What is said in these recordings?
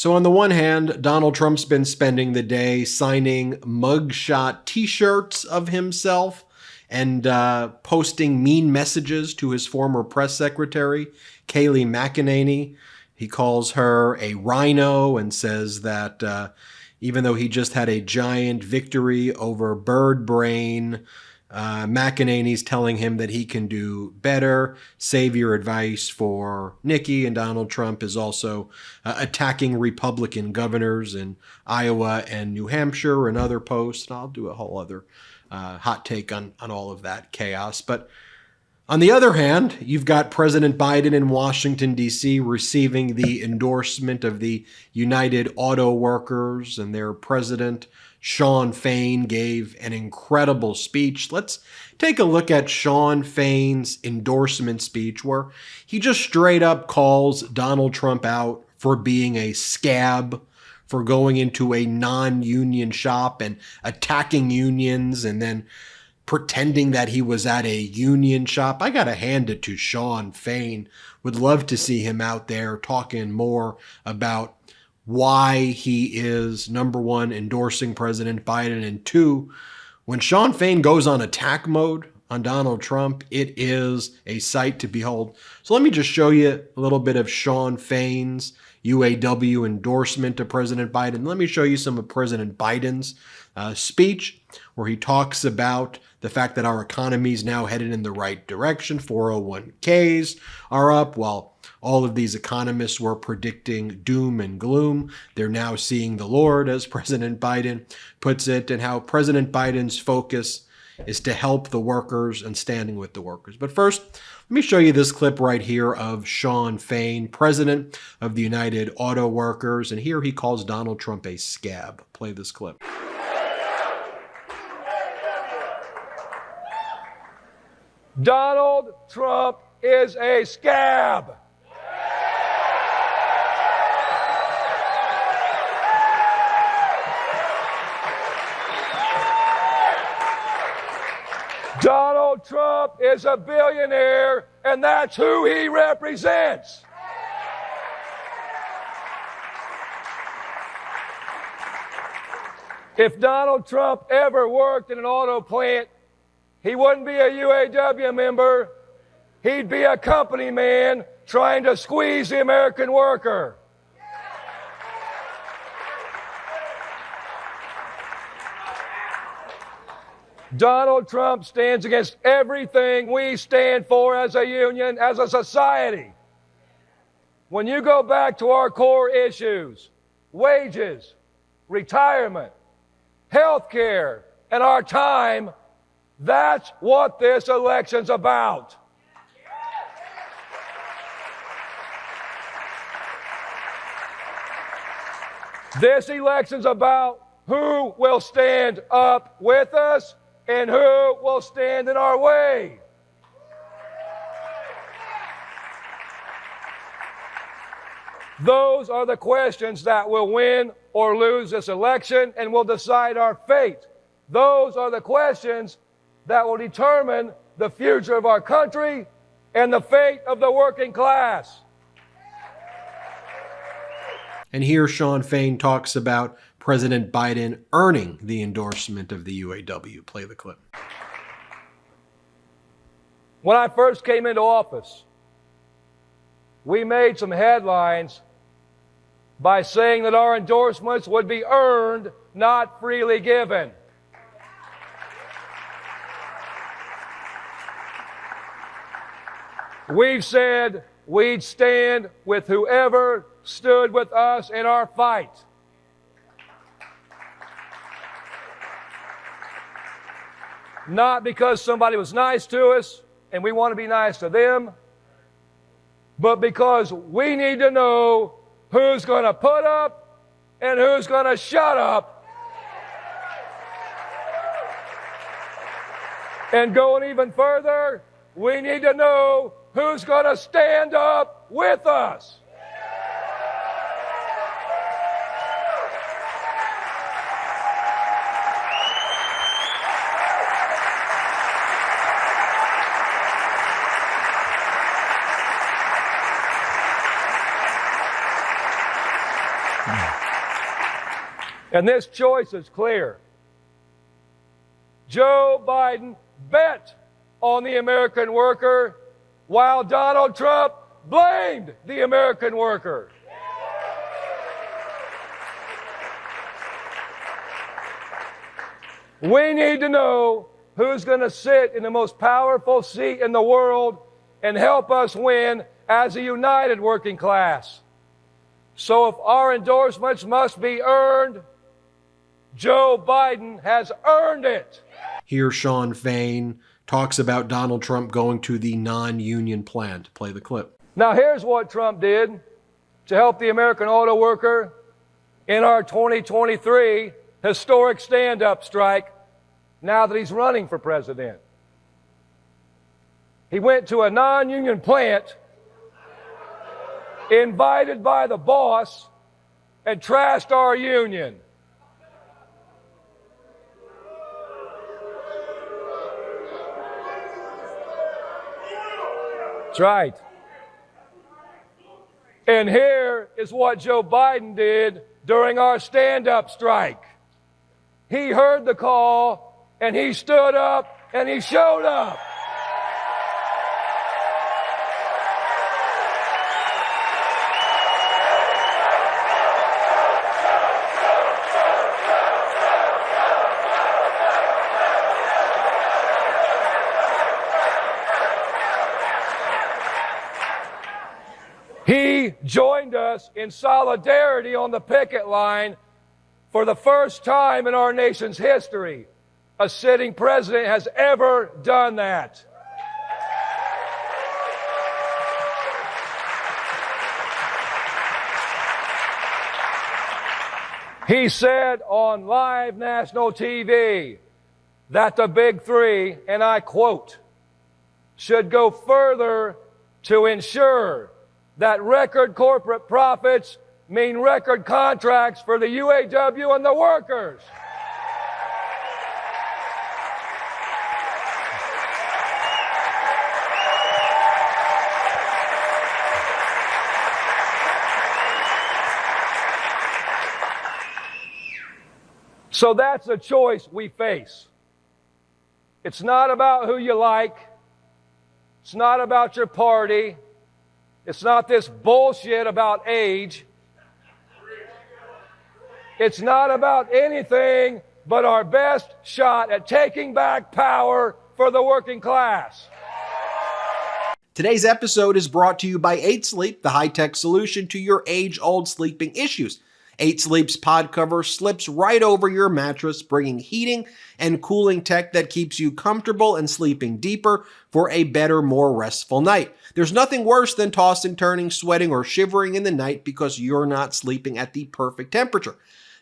So on the one hand, Donald Trump's been spending the day signing mugshot t-shirts of himself and posting mean messages to his former press secretary, Kayleigh McEnany. He calls her a rhino and says that even though he just had a giant victory over bird brain, McEnany's telling him that he can do better. Savior advice for Nikki, and Donald Trump is also attacking Republican governors in Iowa and New Hampshire and other posts. And I'll do a whole other hot take on all of that chaos. But on the other hand, you've got President Biden in Washington, D.C. receiving the endorsement of the United Auto Workers, and their president, Shawn Fain, gave an incredible speech. Let's take a look at Shawn Fain's endorsement speech, where he just straight up calls Donald Trump out for being a scab, for going into a non-union shop and attacking unions and then pretending that he was at a union shop. I got to hand it to Shawn Fain. Would love to see him out there talking more about why he is, number one, endorsing President Biden, and two, when Shawn Fain goes on attack mode on Donald Trump, it is a sight to behold. So let me just show you a little bit of Shawn Fain's UAW endorsement to President Biden. Let me show you some of President Biden's speech, where he talks about the fact that our economy is now headed in the right direction. 401ks are up, while all of these economists were predicting doom and gloom. They're now seeing the Lord, as President Biden puts it, and how President Biden's focus is to help the workers and standing with the workers. But first, let me show you this clip right here of Shawn Fain, president of the United Auto Workers, and here he calls Donald Trump a scab. Play this clip. Donald Trump is a scab. Donald Trump is a billionaire, and that's who he represents. If Donald Trump ever worked in an auto plant, he wouldn't be a UAW member. He'd be a company man trying to squeeze the American worker. Donald Trump stands against everything we stand for as a union, as a society. When you go back to our core issues, wages, retirement, health care, and our time, that's what this election's about. This election's about who will stand up with us and who will stand in our way. Those are the questions that will win or lose this election and will decide our fate. Those are the questions that will determine the future of our country and the fate of the working class. And here Shawn Fain talks about President Biden earning the endorsement of the UAW. Play the clip. When I first came into office, we made some headlines by saying that our endorsements would be earned, not freely given. We've said we'd stand with whoever stood with us in our fight. Not because somebody was nice to us and we want to be nice to them, but because we need to know who's going to put up and who's going to shut up. And going even further, we need to know who's going to stand up with us. And this choice is clear. Joe Biden bet on the American worker while Donald Trump blamed the American worker. We need to know who's going to sit in the most powerful seat in the world and help us win as a united working class. So if our endorsements must be earned, Joe Biden has earned it. Here, Shawn Fain talks about Donald Trump going to the non-union plant. Play the clip. Now here's what Trump did to help the American auto worker in our 2023 historic stand-up strike now that he's running for president. He went to a non-union plant, invited by the boss, and trashed our union. That's right. And here is what Joe Biden did during our stand-up strike. He heard the call, and he stood up, and he showed up. He joined us in solidarity on the picket line for the first time in our nation's history. A sitting president has ever done that. He said on live national TV that the big three, and I quote, should go further to ensure that record corporate profits mean record contracts for the UAW and the workers. So that's a choice we face. It's not about who you like. It's not about your party. It's not this bullshit about age. It's not about anything but our best shot at taking back power for the working class. Today's episode is brought to you by 8 Sleep, the high-tech solution to your age-old sleeping issues. 8 Sleep's pod cover slips right over your mattress, bringing heating and cooling tech that keeps you comfortable and sleeping deeper for a better, more restful night. There's nothing worse than tossing, turning, sweating, or shivering in the night because you're not sleeping at the perfect temperature.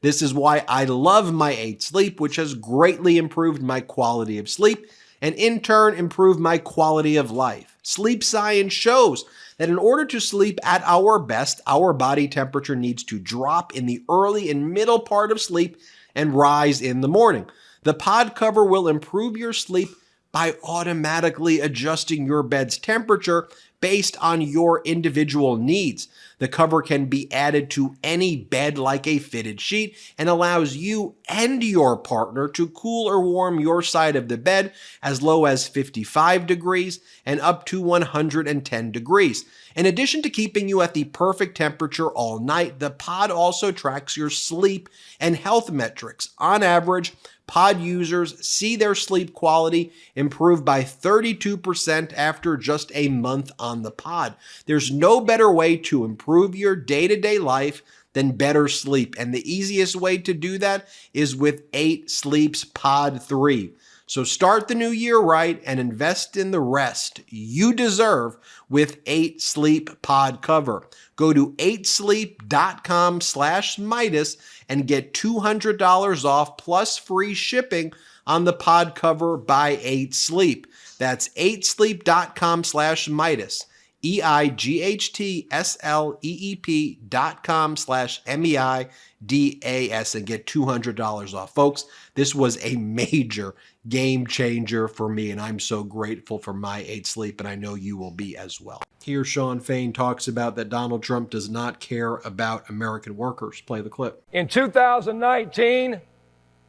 This is why I love my 8 Sleep, which has greatly improved my quality of sleep and in turn improved my quality of life. Sleep science shows that in order to sleep at our best, our body temperature needs to drop in the early and middle part of sleep and rise in the morning. The pod cover will improve your sleep by automatically adjusting your bed's temperature based on your individual needs. The cover can be added to any bed like a fitted sheet and allows you and your partner to cool or warm your side of the bed as low as 55 degrees and up to 110 degrees. In addition to keeping you at the perfect temperature all night, the pod also tracks your sleep and health metrics. On average, pod users see their sleep quality improve by 32% after just a month on the pod. There's no better way to improve your day-to-day life than better sleep, and the easiest way to do that is with 8 Sleep's Pod 3. So start the new year right and invest in the rest you deserve with 8 Sleep Pod Cover. Go to 8sleep.com/Meidas and get $200 off plus free shipping on the pod cover by 8 Sleep. That's 8sleep.com/Meidas. EIGHTSLEEP.com/MEIDAS and get $200 off. Folks, this was a major game changer for me, and I'm so grateful for my 8 sleep, and I know you will be as well. Here, Shawn Fain talks about that Donald Trump does not care about American workers. Play the clip. In 2019,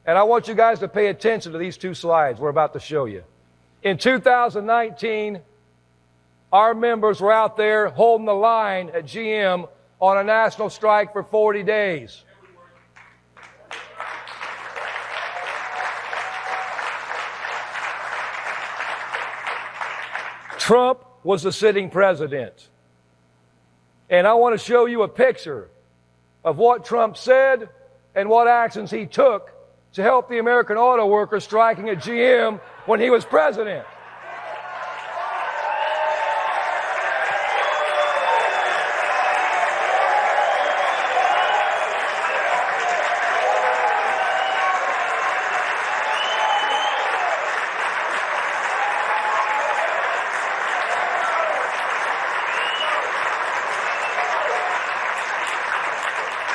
and I want you guys to pay attention to these 2 slides we're about to show you. In 2019, our members were out there holding the line at GM on a national strike for 40 days. Trump was the sitting president. And I want to show you a picture of what Trump said and what actions he took to help the American auto workers striking at GM when he was president.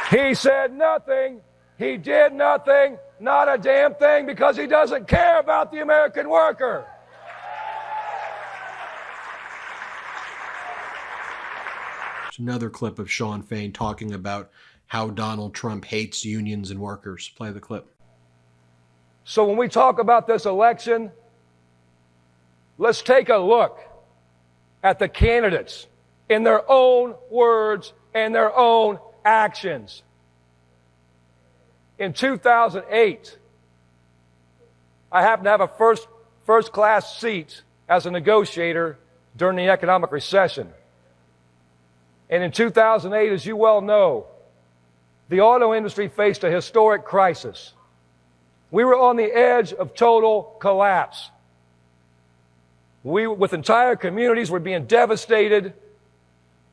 He said nothing, he did nothing, not a damn thing, because he doesn't care about the American worker. There's another clip of Shawn Fain talking about how Donald Trump hates unions and workers. Play the clip. So when we talk about this election, let's take a look at the candidates in their own words and their own actions. In 2008, I happened to have a first-class seat as a negotiator during the economic recession. And in 2008, as you well know, the auto industry faced a historic crisis. We were on the edge of total collapse. With entire communities were being devastated.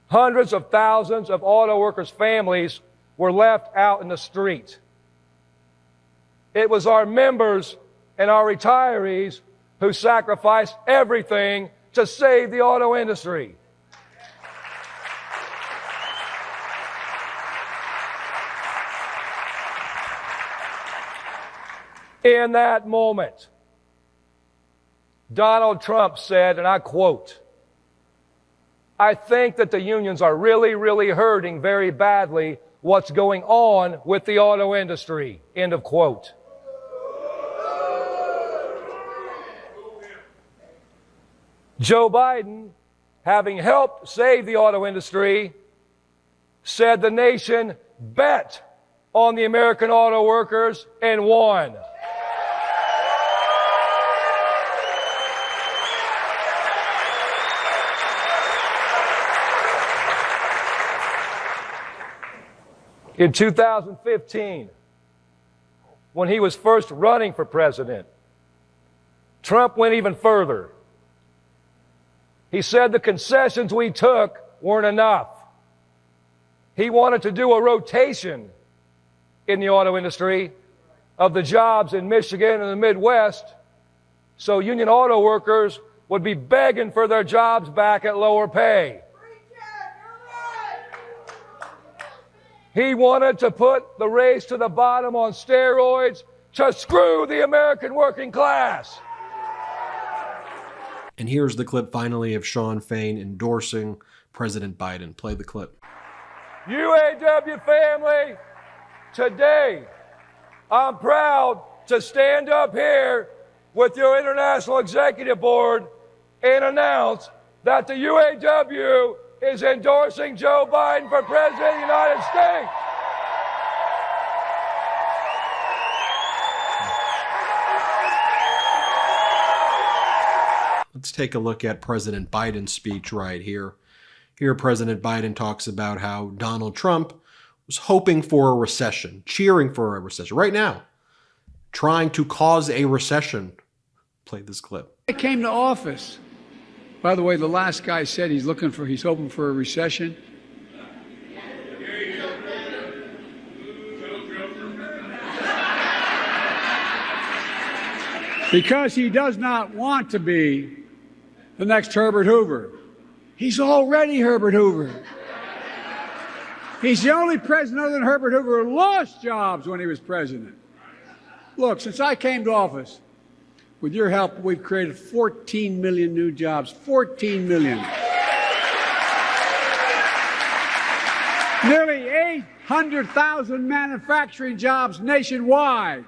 Hundreds of thousands of auto workers' families were left out in the street. It was our members and our retirees who sacrificed everything to save the auto industry. In that moment, Donald Trump said, and I quote, "I think that the unions are really, really hurting very badly what's going on with the auto industry." End of quote. Joe Biden, having helped save the auto industry, said the nation bet on the American auto workers and won. In 2015, when he was first running for president, Trump went even further. He said the concessions we took weren't enough. He wanted to do a rotation in the auto industry of the jobs in Michigan and the Midwest, so union auto workers would be begging for their jobs back at lower pay. He wanted to put the race to the bottom on steroids to screw the American working class. And here's the clip finally of Shawn Fain endorsing President Biden. Play the clip. UAW family, today I'm proud to stand up here with your International Executive Board and announce that the UAW is endorsing Joe Biden for President of the United States. Let's take a look at President Biden's speech right here. Here, President Biden talks about how Donald Trump was hoping for a recession, cheering for a recession, right now, trying to cause a recession. Play this clip. I came to office. By the way, the last guy said he's hoping for a recession. Because he does not want to be the next Herbert Hoover. He's already Herbert Hoover. He's the only president other than Herbert Hoover who lost jobs when he was president. Look, since I came to office, with your help, we've created 14 million new jobs. 14 million. Nearly 800,000 manufacturing jobs nationwide.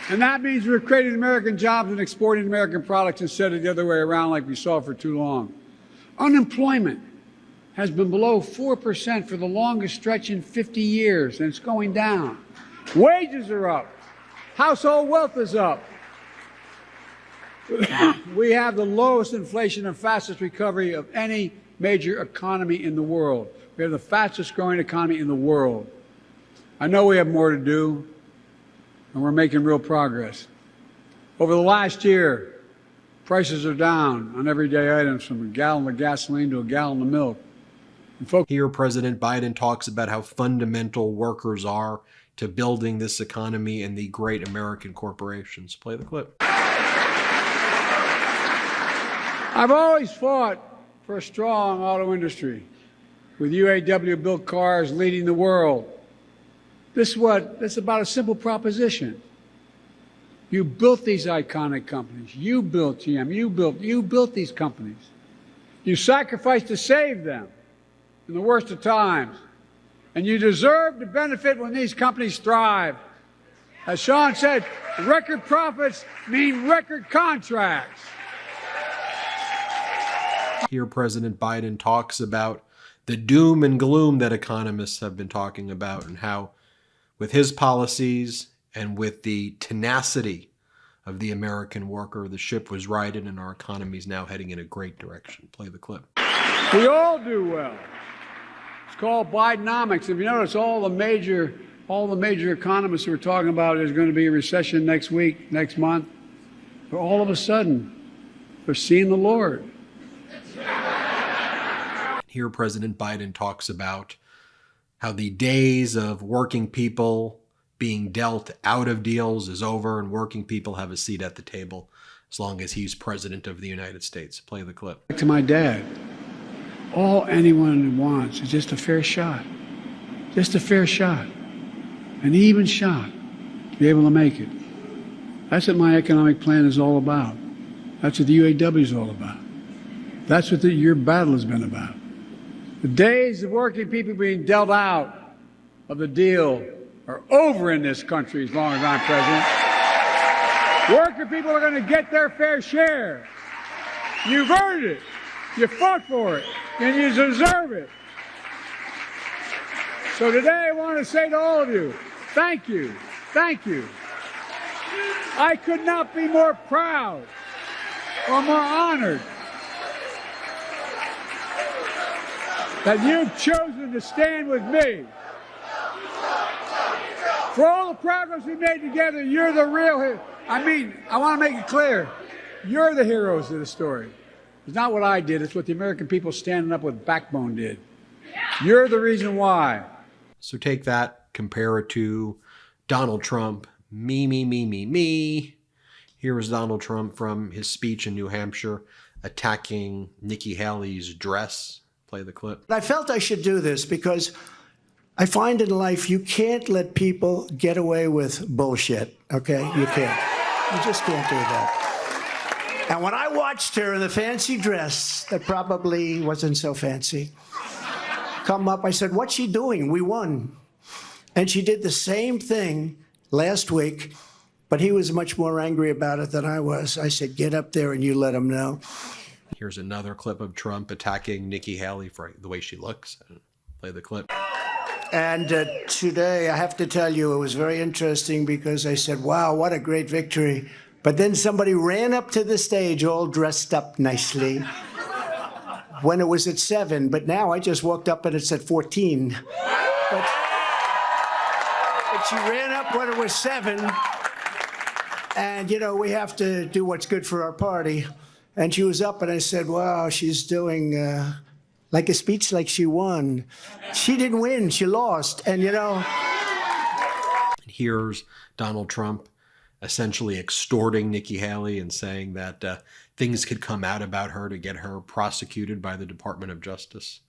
And that means we're creating American jobs and exporting American products instead of the other way around like we saw for too long. Unemployment has been below 4% for the longest stretch in 50 years, and it's going down. Wages are up. Household wealth is up. We have the lowest inflation and fastest recovery of any major economy in the world. We have the fastest growing economy in the world. I know we have more to do, and we're making real progress. Over the last year, prices are down on everyday items from a gallon of gasoline to a gallon of milk. Here, President Biden talks about how fundamental workers are to building this economy and the great American corporations. Play the clip. I've always fought for a strong auto industry, with UAW built cars leading the world. This is about a simple proposition. You built these iconic companies. You built GM. You built these companies. You sacrificed to save them in the worst of times. And you deserve to benefit when these companies thrive. As Shawn said, record profits mean record contracts. Here, President Biden talks about the doom and gloom that economists have been talking about, and how with his policies and with the tenacity of the American worker, the ship was righted and our economy is now heading in a great direction. Play the clip. We all do well. It's called Bidenomics. If you notice, all the major economists who are talking about there's going to be a recession next week, next month, but all of a sudden, they're seeing the Lord. Here, President Biden talks about how the days of working people being dealt out of deals is over, and working people have a seat at the table as long as he's president of the United States. Play the clip. Back to my dad. All anyone wants is just a fair shot. Just a fair shot. An even shot to be able to make it. That's what my economic plan is all about. That's what the UAW is all about. That's what your battle has been about. The days of working people being dealt out of the deal are over in this country as long as I'm president. Working people are going to get their fair share. You've earned it. You fought for it. And you deserve it. So today I want to say to all of you, thank you. Thank you. I could not be more proud or more honored that you've chosen to stand with me. For all the progress we made together, you're the real hero. I want to make it clear, you're the heroes of the story. It's not what I did, it's what the American people standing up with backbone did. You're the reason why. So take that, compare it to Donald Trump. Me. Here is Donald Trump from his speech in New Hampshire attacking Nikki Haley's dress. Play the clip. I felt I should do this because I find in life you can't let people get away with bullshit, okay? You can't. You just can't do that. And when I watched her in the fancy dress that probably wasn't so fancy come up, I said, what's she doing? We won. And she did the same thing last week, but he was much more angry about it than I was. I said, get up there and you let him know. Here's another clip of Trump attacking Nikki Haley for the way she looks. Play the clip. And today, I have to tell you, it was very interesting because I said, wow, what a great victory. But then somebody ran up to the stage all dressed up nicely when it was at 7. But now I just walked up and it's at 14. But she ran up when it was 7. And, you know, we have to do what's good for our party. And she was up and I said, wow, she's doing like a speech like she won. She didn't win, she lost. And, you know. Here's Donald Trump essentially extorting Nikki Haley and saying that things could come out about her to get her prosecuted by the Department of Justice.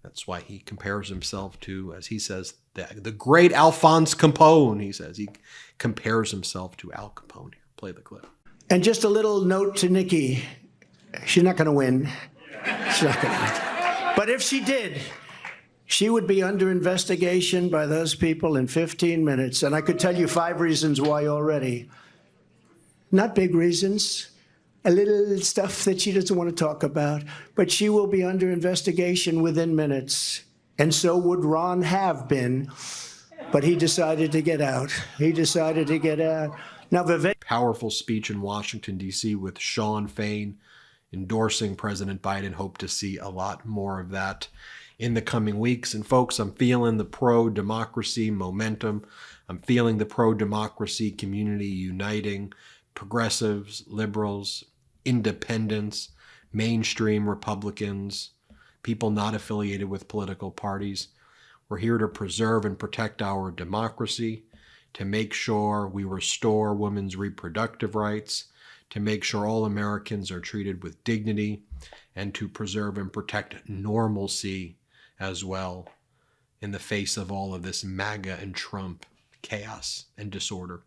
That's why he compares himself to, as he says, the great Alphonse Capone. He says he compares himself to Al Capone. Here, play the clip. And just a little note to Nikki. She's not going to win. She's not going to win. But if she did, she would be under investigation by those people in 15 minutes. And I could tell you 5 reasons why already. Not big reasons. A little stuff that she doesn't want to talk about. But she will be under investigation within minutes. And so would Ron have been. But he decided to get out. He decided to get out. Now, Vivek. Powerful speech in Washington, D.C. with Shawn Fain endorsing President Biden. Hope to see a lot more of that in the coming weeks. And folks, I'm feeling the pro-democracy momentum. I'm feeling the pro-democracy community uniting. Progressives, liberals, independents, mainstream Republicans, people not affiliated with political parties. We're here to preserve and protect our democracy, to make sure we restore women's reproductive rights, to make sure all Americans are treated with dignity, and to preserve and protect normalcy as well in the face of all of this MAGA and Trump chaos and disorder.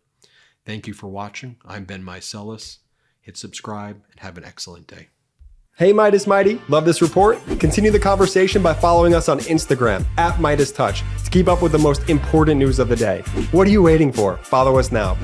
Thank you for watching. I'm Ben Meiselas. Hit subscribe and have an excellent day. Hey Midas Mighty, love this report? Continue the conversation by following us on Instagram @MeidasTouch to keep up with the most important news of the day. What are you waiting for? Follow us now.